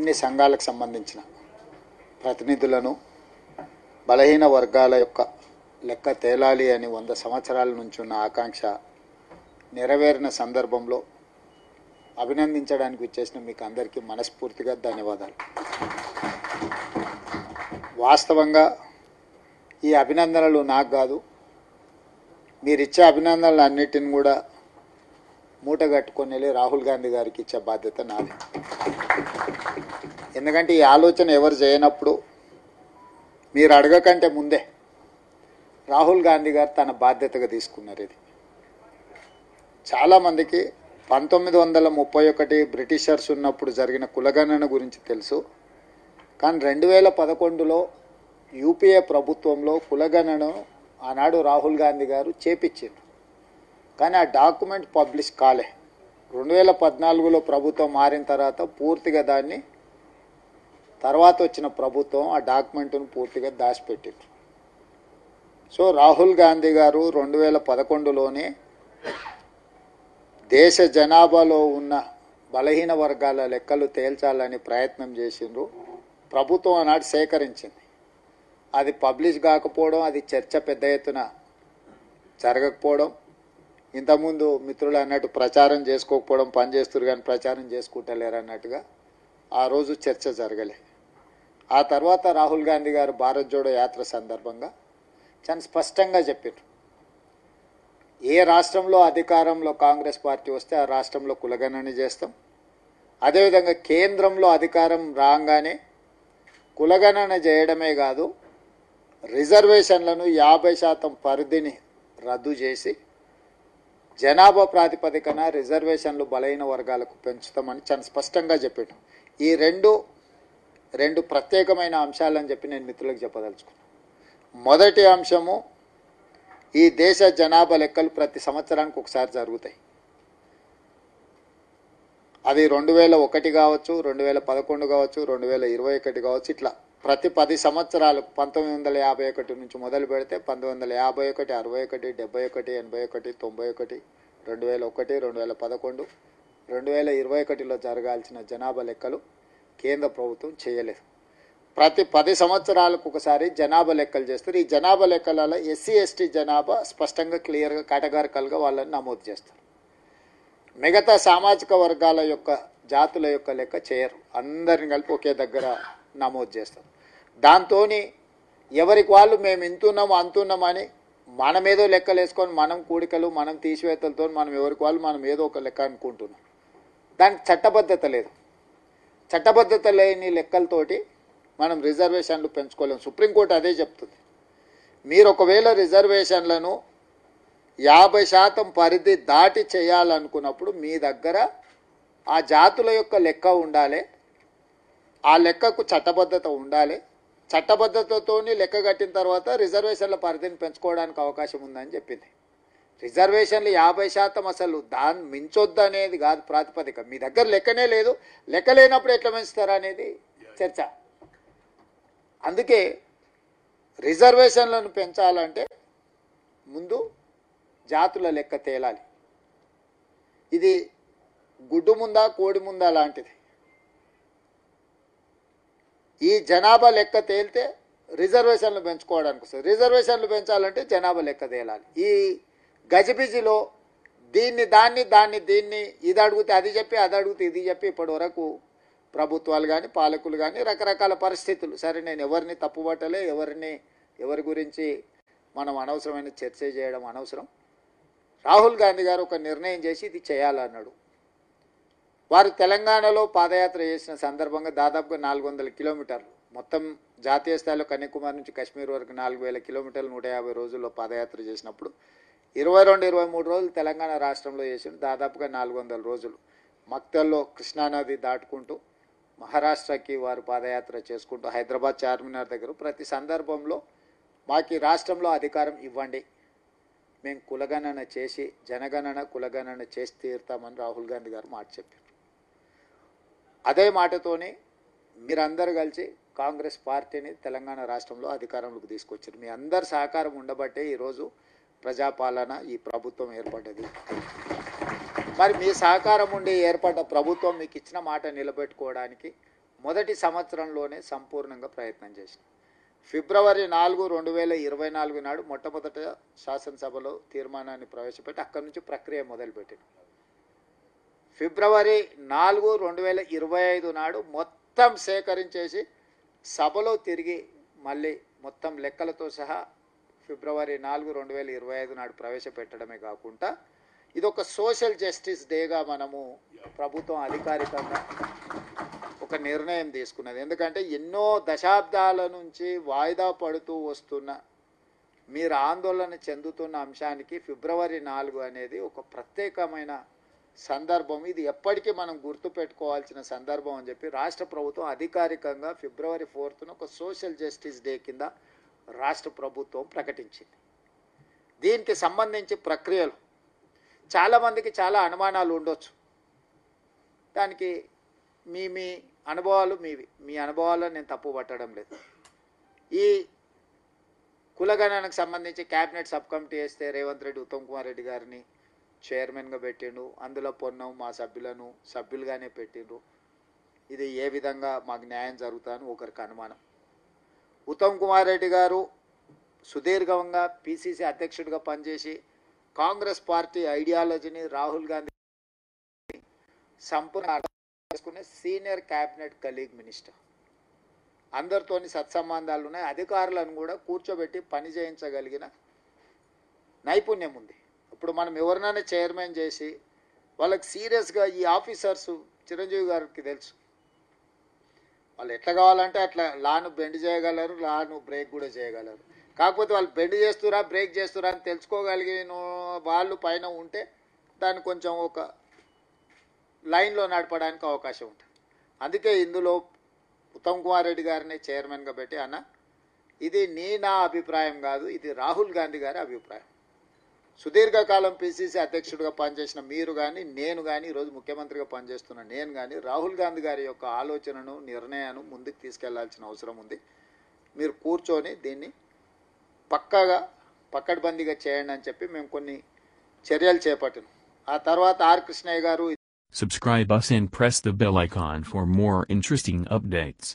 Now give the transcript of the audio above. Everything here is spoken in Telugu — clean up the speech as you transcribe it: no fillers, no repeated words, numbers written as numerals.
అన్ని సంఘాలకు సంబంధించిన ప్రతినిధులను బలహీన వర్గాల యొక్క లెక్క తేలాలి అని 100 సంవత్సరాల నుంచి ఉన్న ఆకాంక్ష నెరవేరిన సందర్భంలో అభినందించడానికి వచ్చేసిన మీకు అందరికీ మనస్ఫూర్తిగా ధన్యవాదాలు. వాస్తవంగా ఈ అభినందనలు నాకు కాదు, మీరిచ్చే అభినందనలు అన్నిటిని కూడా మూట కట్టుకొని వెళ్ళి రాహుల్ గాంధీ గారికి ఇచ్చే బాధ్యత నాది. ఎందుకంటే ఈ ఆలోచన ఎవరు చేయనప్పుడు మీరు అడగకంటే ముందే రాహుల్ గాంధీ గారు తన బాధ్యతగా తీసుకున్నారు. ఇది చాలామందికి 1931 బ్రిటిషర్స్ ఉన్నప్పుడు జరిగిన కులగణన గురించి తెలుసు, కానీ 2011లో యూపీఏ ప్రభుత్వంలో కులగణనను ఆనాడు రాహుల్ గాంధీ గారు చేపించారు. కానీ ఆ డాక్యుమెంట్ పబ్లిష్ కాలే. 2014లో ప్రభుత్వం మారిన తర్వాత పూర్తిగా దాన్ని తర్వాత వచ్చిన ప్రభుత్వం ఆ డాక్యుమెంట్ను పూర్తిగా దాచిపెట్టారు. సో రాహుల్ గాంధీ గారు 2011లోనే దేశ జనాభాలో ఉన్న బలహీన వర్గాల లెక్కలు తేల్చాలని ప్రయత్నం చేసిండ్రు. ప్రభుత్వం ఆనాడు సేకరించింది. అది పబ్లిష్ కాకపోవడం, అది చర్చ పెద్ద ఎత్తున జరగకపోవడం, ఇంతకుముందు మిత్రులు అన్నట్టు ప్రచారం చేసుకోకపోవడం, పనిచేస్తున్నారు కానీ ప్రచారం చేసుకుంటలేరు అన్నట్టుగా ఆ రోజు చర్చ జరగలే. ఆ తర్వాత రాహుల్ గాంధీ గారు భారత్ జోడో యాత్ర సందర్భంగా చాలా స్పష్టంగా చెప్పారు, ఏ రాష్ట్రంలో అధికారంలో కాంగ్రెస్ పార్టీ వస్తే ఆ రాష్ట్రంలో కులగణన చేస్తాం, అదేవిధంగా కేంద్రంలో అధికారం రాగానే కులగణన చేయడమే కాదు, రిజర్వేషన్లను 50% పరిధిని రద్దు చేసి జనాభా ప్రాతిపదికన రిజర్వేషన్లు బలహీన వర్గాలకు పెంచుతామని చాలా స్పష్టంగా చెప్పాడు. ఈ రెండు ప్రత్యేకమైన అంశాలని చెప్పి నేను మిత్రులకు చెప్పదలుచుకున్నాను. మొదటి అంశము, ఈ దేశ జనాభా లెక్కలు ప్రతి సంవత్సరానికి ఒకసారి జరుగుతాయి. అది 2001 కావచ్చు, 2011 కావచ్చు, 2021 కావచ్చు, ఇట్లా ప్రతి 10 సంవత్సరాలు 1951 నుంచి మొదలు పెడితే 1951, 61, 71, 81, 91, 2001, 2011, 2021లో జరగాల్సిన జనాభా లెక్కలు కేంద్ర ప్రభుత్వం చేయలేదు. ప్రతి 10 సంవత్సరాలకు ఒకసారి జనాభా లెక్కలు చేస్తారు. ఈ జనాభా లెక్కలలో ఎస్సీ ఎస్టీ జనాభా స్పష్టంగా క్లియర్గా కేటగారికల్గా వాళ్ళని నమోదు చేస్తారు. మిగతా సామాజిక వర్గాల యొక్క జాతుల యొక్క లెక్క చేయరు, అందరిని కలిపి ఒకే దగ్గర నమోదు చేస్తారు. దాంతో ఎవరికి వాళ్ళు మేము ఇంతున్నాము అంతున్నామని మనమేదో లెక్కలు వేసుకొని మనం కూడికలు మనం తీసివేతలతో మనం ఎవరికి వాళ్ళు మనం ఏదో ఒక లెక్క అనుకుంటున్నాం. దానికి చట్టబద్ధత లేదు. చట్టబద్ధత లేని లెక్కలతోటి మనం రిజర్వేషన్లు పెంచుకోలేము. సుప్రీంకోర్టు అదే చెప్తుంది. మీరు ఒకవేళ రిజర్వేషన్లను 50% పరిధి దాటి చేయాలనుకున్నప్పుడు మీ దగ్గర ఆ జాతుల యొక్క లెక్క ఉండాలి, ఆ లెక్కకు చట్టబద్ధత ఉండాలి. చట్టబద్ధతతో లెక్క కట్టిన తర్వాత రిజర్వేషన్ల పరిధిని పెంచుకోవడానికి అవకాశం ఉందని చెప్పింది. రిజర్వేషన్లు 50% అసలు దాన్ని మించొద్దు అనేది కాదు ప్రాతిపదిక. మీ దగ్గర లెక్కనే లేదు, లెక్క లేనప్పుడు ఎట్లా పెంచుతారా అనేది చర్చ. అందుకే రిజర్వేషన్లను పెంచాలంటే ముందు జాతుల లెక్క తేలాలి. ఇది గుడ్డు ముందా కోడి ముందా లాంటిది. ఈ జనాభా లెక్క తేలితే రిజర్వేషన్లు పెంచుకోవడానికి వస్తుంది. రిజర్వేషన్లు పెంచాలంటే జనాభా లెక్క తేలాలి. ఈ గజిబిజిలో దీన్ని ఇది అడిగితే అది చెప్పి, అది అడిగితే ఇది చెప్పి ఇప్పటి వరకు ప్రభుత్వాలు కానీ పాలకులు కానీ రకరకాల పరిస్థితులు. సరే, నేను ఎవరిని తప్పుపట్టలే, ఎవరి గురించి మనం అనవసరమైన చర్చ చేయడం అనవసరం. రాహుల్ గాంధీ గారు ఒక నిర్ణయం చేసి ఇది చేయాలన్నాడు. వారు తెలంగాణలో పాదయాత్ర చేసిన సందర్భంగా దాదాపుగా 400 కిలోమీటర్లు, మొత్తం జాతీయ స్థాయిలో కన్యాకుమారి నుంచి కాశ్మీర్ వరకు 4000 కిలోమీటర్లు 150 రోజుల్లో పాదయాత్ర చేసినప్పుడు 22-23 రోజులు తెలంగాణ రాష్ట్రంలో చేసిన దాదాపుగా 400 రోజులు మక్తల్లో కృష్ణానది దాటుకుంటూ మహారాష్ట్రకి వారు పాదయాత్ర చేసుకుంటూ హైదరాబాద్ చార్మినార్ దగ్గర ప్రతి సందర్భంలో మాకు ఈ రాష్ట్రంలో అధికారం ఇవ్వండి, మేము కులగణన చేసి జనగణన కులగణన చేసి తీరుతామని రాహుల్ గాంధీ గారు మాట చెప్పారు. అదే మాటతోనే మీరందరూ కలిసి కాంగ్రెస్ పార్టీని తెలంగాణ రాష్ట్రంలో అధికారంలోకి తీసుకొచ్చారు. మీ అందరి సహకారం ఉండబట్టే ఈరోజు ప్రజాపాలన ఈ ప్రభుత్వం ఏర్పడ్డది. మరి మీ సహకారం ఉండి ఏర్పడ్డ ప్రభుత్వం మీకు ఇచ్చిన మాట నిలబెట్టుకోవడానికి మొదటి సంవత్సరంలోనే సంపూర్ణంగా ప్రయత్నం చేసిన. ఫిబ్రవరి 4, 2024 నాడు మొట్టమొదట శాసనసభలో తీర్మానాన్ని ప్రవేశపెట్టి అక్కడి నుంచి ప్రక్రియ మొదలుపెట్టిన. ఫిబ్రవరి 4, 2025 నాడు మొత్తం సేకరించేసి సభలో తిరిగి మళ్ళీ మొత్తం లెక్కలతో సహా ఫిబ్రవరి 4, 2025 నాడు ప్రవేశపెట్టడమే కాకుండా ఇది ఒక సోషల్ జస్టిస్ డేగా మనము ప్రభుత్వం అధికారికంగా ఒక నిర్ణయం తీసుకున్నది. ఎందుకంటే ఎన్నో దశాబ్దాల నుంచి వాయిదా పడుతూ వస్తున్న, మీరు ఆందోళన చెందుతున్న అంశానికి ఫిబ్రవరి 4 అనేది ఒక ప్రత్యేకమైన సందర్భం. ఇది ఎప్పటికీ మనం గుర్తుపెట్టుకోవాల్సిన సందర్భం అని చెప్పి రాష్ట్ర ప్రభుత్వం అధికారికంగా ఫిబ్రవరి 4న ఒక సోషల్ జస్టిస్ డే కింద రాష్ట్ర ప్రభుత్వం ప్రకటించింది. దీనికి సంబంధించి ప్రక్రియలు చాలామందికి చాలా అనుమానాలు ఉండొచ్చు. దానికి మీ అనుభవాలు మీ అనుభవాలను నేను తప్పు పట్టడం లేదు. ఈ కులగణనకు సంబంధించి క్యాబినెట్ సబ్ కమిటీ వేస్తే రేవంత్ రెడ్డి ఉత్తమ్ కుమార్ రెడ్డి గారిని చైర్మన్గా పెట్టిండు. అందులో పొన్నం మా సభ్యులను సభ్యులుగానే పెట్టిండ్రు. ఇది ఏ విధంగా మాకు న్యాయం జరుగుతుందని ఒకరికి అనుమానం. ఉత్తమ్ కుమార్ రెడ్డి గారు సుదీర్ఘంగా పిసిసి అధ్యక్షుడిగా పనిచేసి కాంగ్రెస్ పార్టీ ఐడియాలజీని రాహుల్ గాంధీ సంపూర్ణ చేసుకునే సీనియర్ క్యాబినెట్ కలీగ్ మినిస్టర్. అందరితోని సత్సంబంధాలు ఉన్నాయి. అధికారులను కూడా కూర్చోబెట్టి పని చేయించగలిగిన నైపుణ్యం ఉంది. ఇప్పుడు మనం ఎవరినైనా చైర్మన్ చేసి వాళ్ళకి సీరియస్గా ఈ ఆఫీసర్స్ చిరంజీవి గారికి తెలుసు, వాళ్ళు ఎట్లా కావాలంటే అట్లా లాను బెండ్ చేయగలరు, లాను బ్రేక్ కూడా చేయగలరు. కాకపోతే వాళ్ళు బెండ్ చేస్తురా బ్రేక్ చేస్తురా అని తెలుసుకోగలిగిన వాళ్ళు పైన ఉంటే దాన్ని కొంచెం ఒక లైన్లో నడపడానికి అవకాశం ఉంటుంది. అందుకే ఇందులో ఉత్తమ్ కుమార్ రెడ్డి గారిని చైర్మన్గా పెట్టి, అన్న ఇది నా అభిప్రాయం కాదు, ఇది రాహుల్ గాంధీ గారి అభిప్రాయం. సుదీర్ఘకాలం పిసిసి అధ్యక్షుడిగా పనిచేసిన మీరు కానీ నేను కానీ ఈరోజు ముఖ్యమంత్రిగా పనిచేస్తున్న నేను కానీ రాహుల్ గాంధీ గారి యొక్క ఆలోచనను నిర్ణయాన్ని ముందుకు తీసుకెళ్లాల్సిన అవసరం ఉంది. మీరు కూర్చొని దీన్ని పక్కడ్బందీగా చేయండి అని చెప్పి మేము కొన్ని చర్యలు చేపట్టినాం. ఆ తర్వాత ఆర్ కృష్ణయ్య గారు Subscribe us and press the bell icon for more interesting updates.